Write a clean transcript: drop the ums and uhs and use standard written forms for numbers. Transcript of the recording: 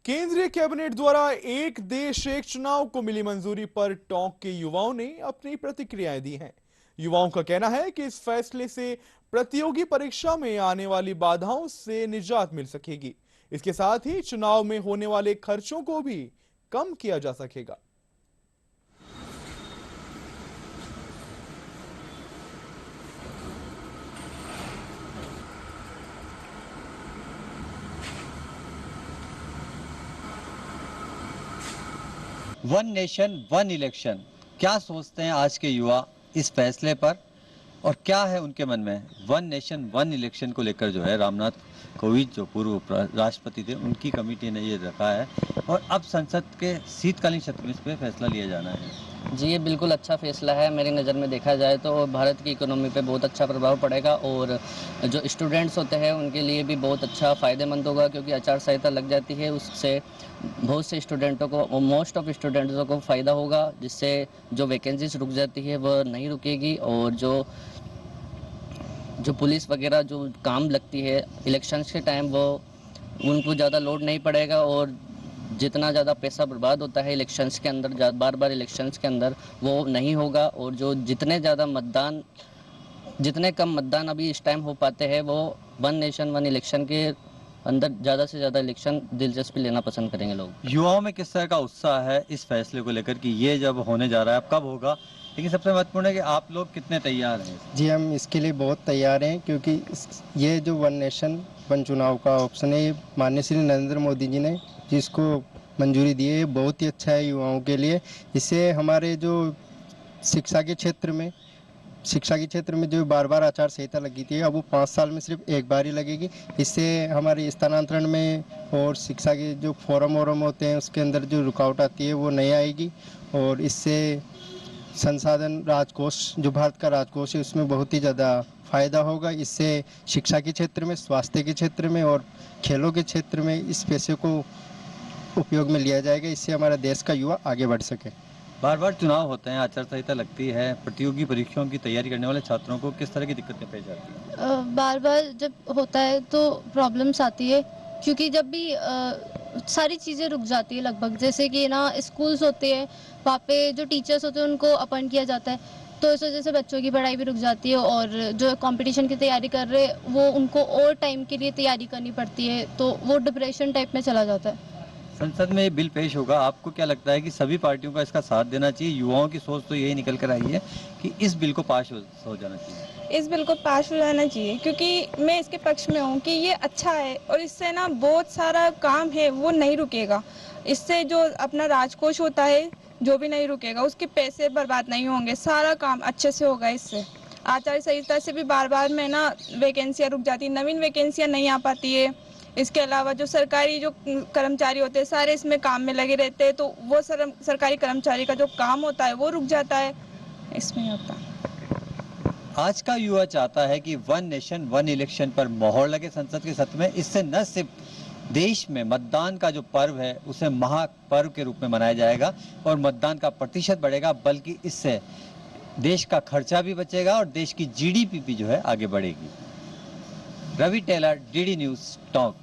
केंद्रीय कैबिनेट द्वारा एक देश एक चुनाव को मिली मंजूरी पर टोंक के युवाओं ने अपनी प्रतिक्रियाएं दी हैं। युवाओं का कहना है कि इस फैसले से प्रतियोगी परीक्षा में आने वाली बाधाओं से निजात मिल सकेगी। इसके साथ ही चुनाव में होने वाले खर्चों को भी कम किया जा सकेगा। वन नेशन वन इलेक्शन, क्या सोचते हैं आज के युवा इस फैसले पर और क्या है उनके मन में? वन नेशन वन इलेक्शन को लेकर जो है रामनाथ कोविंद जो पूर्व राष्ट्रपति थे उनकी कमेटी ने ये रखा है और अब संसद के शीतकालीन सत्र में इस पर फैसला लिया जाना है। जी, ये बिल्कुल अच्छा फैसला है। मेरी नज़र में देखा जाए तो भारत की इकोनॉमी पे बहुत अच्छा प्रभाव पड़ेगा और जो स्टूडेंट्स होते हैं उनके लिए भी बहुत अच्छा फ़ायदेमंद होगा, क्योंकि आचार संहिता लग जाती है, उससे बहुत से स्टूडेंटों को, मोस्ट ऑफ स्टूडेंट्स को फ़ायदा होगा, जिससे जो वैकेंसीज रुक जाती है वह नहीं रुकेगी और जो पुलिस वगैरह जो काम लगती है इलेक्शंस के टाइम वो उनको ज़्यादा लोड नहीं पड़ेगा और जितना ज़्यादा पैसा बर्बाद होता है इलेक्शंस के अंदर, बार बार इलेक्शंस के अंदर, वो नहीं होगा और जो जितने कम मतदान अभी इस टाइम हो पाते हैं वो वन नेशन वन इलेक्शन के अंदर ज़्यादा से ज़्यादा इलेक्शन दिलचस्पी लेना पसंद करेंगे लोग। युवाओं में किस तरह का उत्साह है इस फैसले को लेकर कि ये जब होने जा रहा है, अब कब होगा, लेकिन सबसे महत्वपूर्ण है कि आप लोग कितने तैयार हैं? जी, हम इसके लिए बहुत तैयार हैं, क्योंकि ये जो वन नेशन वन चुनाव का ऑप्शन है, ये माननीय श्री नरेंद्र मोदी जी ने जिसको मंजूरी दी है, ये बहुत ही अच्छा है युवाओं के लिए। इससे हमारे जो शिक्षा के क्षेत्र में जो बार बार आचार संहिता लगी थी, अब वो 5 साल में सिर्फ एक बार ही लगेगी। इससे हमारे स्थानांतरण में और शिक्षा के जो फॉर्म होते हैं उसके अंदर जो रुकावट आती है वो नहीं आएगी और इससे संसाधन राजकोष, जो भारत का राजकोष है, उसमें बहुत ही ज़्यादा फ़ायदा होगा। इससे शिक्षा के क्षेत्र में, स्वास्थ्य के क्षेत्र में और खेलों के क्षेत्र में इस पैसे को उपयोग में लिया जाएगा। इससे हमारा देश का युवा आगे बढ़ सके। बार बार चुनाव होते हैं, आचार संहिता लगती है, प्रतियोगी परीक्षाओं की तैयारी करने वाले छात्रों को किस तरह की दिक्कतें पेश आती हैं? बार बार जब होता है तो प्रॉब्लम्स आती है, क्योंकि जब भी सारी चीज़ें रुक जाती है लगभग, जैसे कि ना स्कूल्स होते हैं, वहाँ पे जो टीचर्स होते हैं उनको अपॉइंट किया जाता है, तो इस वजह से बच्चों की पढ़ाई भी रुक जाती है और जो कंपटीशन की तैयारी कर रहे हैं वो उनको और टाइम के लिए तैयारी करनी पड़ती है, तो वो डिप्रेशन टाइप में चला जाता है। संसद में ये बिल पेश होगा, आपको क्या लगता है कि सभी पार्टियों का इसका साथ देना चाहिए? युवाओं की सोच तो यही निकल कर आई है कि इस बिल को पास हो जाना चाहिए। इस बिल को पास हो जाना चाहिए, क्योंकि मैं इसके पक्ष में हूँ कि ये अच्छा है और इससे ना बहुत सारा काम है वो नहीं रुकेगा। इससे जो अपना राजकोष होता है जो भी नहीं रुकेगा, उसके पैसे बर्बाद नहीं होंगे, सारा काम अच्छे से होगा। इससे आचार संहिता से भी बार बार में ना वैकेंसियाँ रुक जाती, नवीन वैकेंसियाँ नहीं आ पाती है। इसके अलावा जो सरकारी जो कर्मचारी होते हैं सारे इसमें काम में लगे रहते हैं, तो वो सरकारी कर्मचारी का जो काम होता है वो रुक जाता है, इसमें होता है। आज का युवा चाहता है कि वन नेशन वन इलेक्शन पर मोहर लगे संसद के सत्र में। इससे न सिर्फ देश में मतदान का जो पर्व है उसे महापर्व के रूप में मनाया जाएगा और मतदान का प्रतिशत बढ़ेगा, बल्कि इससे देश का खर्चा भी बचेगा और देश की जीडीपी भी जो है आगे बढ़ेगी। Ravi Taylor, DD news, Tonk.